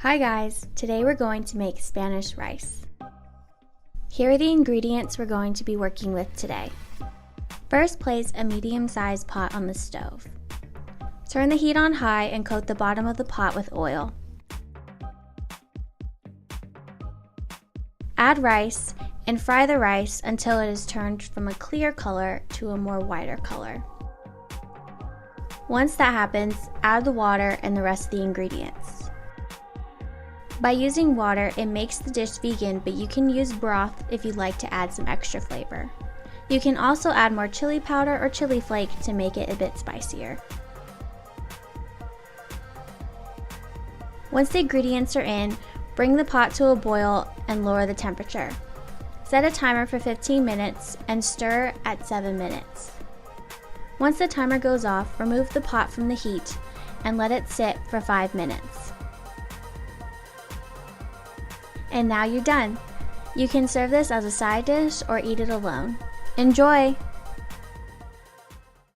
Hi guys, today we're going to make Spanish rice. Here are the ingredients we're going to be working with today. First, place a medium-sized pot on the stove. Turn the heat on high and coat the bottom of the pot with oil. Add rice and fry the rice until it is turned from a clear color to a more whiter color. Once that happens, add the water and the rest of the ingredients. By using water, it makes the dish vegan, but you can use broth if you'd like to add some extra flavor. You can also add more chili powder or chili flake to make it a bit spicier. Once the ingredients are in, bring the pot to a boil and lower the temperature. Set a timer for 15 minutes and stir at 7 minutes. Once the timer goes off, remove the pot from the heat and let it sit for 5 minutes. And now you're done. You can serve this as a side dish or eat it alone. Enjoy!